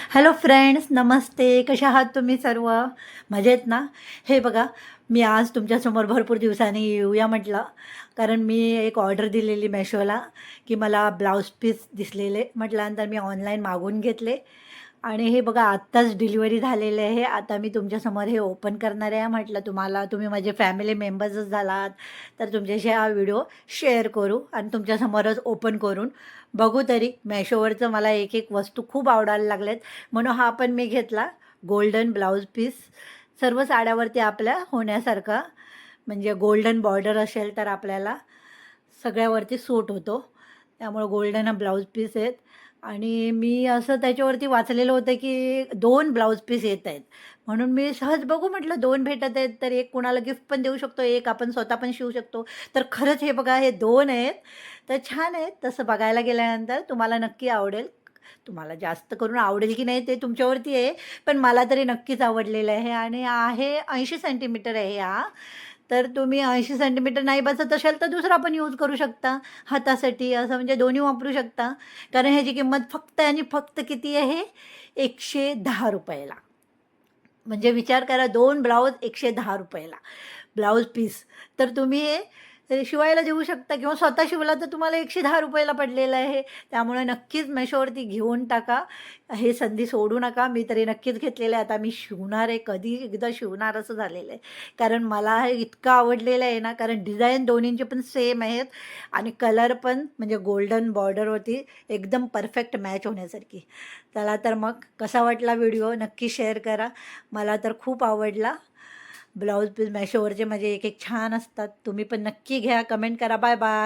Hello friends, नमस्ते. कशा आहात तुम्ही सर्व? मजेत ना? हे बघा, मी आज तुमच्यासमोर भरपूर दिवसांनी येऊया म्हटलं, कारण मी एक ऑर्डर दिलेली मेशोला, की मला ब्लाऊज पीस दिसलेले. म्हटल्यानंतर मी ऑनलाईन मागवून घेतले आणि हे बघा आत्ताच डिलिव्हरी झालेले आहे. आता मी तुमच्यासमोर हे ओपन करणार आहे. म्हटलं तुम्ही माझे फॅमिली मेंबर्सच झालात, तर तुमच्याशी हा व्हिडिओ शेअर करू आणि तुमच्यासमोरच ओपन करून बघू तरी. मेशोवरचं मला एक एक वस्तू खूप आवडायला लागल्यात, म्हणून हा पण मी घेतला. गोल्डन ब्लाऊज पीस सर्व साड्यावरती आपल्या होण्यासारखा, म्हणजे गोल्डन बॉर्डर असेल तर आपल्याला सगळ्यावरती सूट होतो. त्यामुळं गोल्डन हा ब्लाऊज पीस आहेत आणि मी असं त्याच्यावरती वाचलेलं होतं की 2 ब्लाऊज पीस येत आहेत. म्हणून मी सहज बघू म्हटलं 2 भेटत आहेत, तर एक कुणाला गिफ्ट पण देऊ शकतो, एक आपण स्वतः पण शिवू शकतो. तर खरंच हे बघा हे 2 आहेत. तर छान आहेत. तसं बघायला गेल्यानंतर तुम्हाला नक्की आवडेल. तुम्हाला जास्त करून आवडेल की नाही ते तुमच्यावरती आहे. पण मला तरी नक्कीच आवडलेलं आहे आणि आहे 80 सेंटीमीटर आहे हा. तर तुम्ही 80 सेंटीमीटर नाही बसत असाल तर दुसरा पण यूज करू शकता हातासाठी, असं म्हणजे दोन्ही वापरू शकता. कारण ह्याची किंमत फक्त आणि फक्त किती आहे? ₹110 ला. म्हणजे विचार करा 2 ब्लाउज ₹110 ब्लाउज पीस. तर तुम्ही हे शिवायला देऊ शकता किंवा स्वतः शिवला तर तुम्हाला ₹110 ला पडलेलं आहे. त्यामुळे नक्कीच Meeshoवरती घेऊन टाका. हे संधी सोडू नका. मी तरी नक्कीच घेतलेलं आहे. आता मी शिवणार आहे. कधी एकदा शिवणार असं झालेलं आहे. कारण मला हे इतकं आवडलेलं आहे ना, कारण डिझाईन दोन्हींचे पण सेम आहेत आणि कलर पण म्हणजे गोल्डन बॉर्डरवरती एकदम परफेक्ट मॅच होण्यासारखी. चला तर मग कसा वाटला व्हिडिओ नक्की शेअर करा. मला तर खूप आवडला. ब्लाऊज पीस Meeshoवरचे म्हणजे एक एक छान असतात. तुम्ही पण नक्की घ्या. कमेंट करा. Bye bye.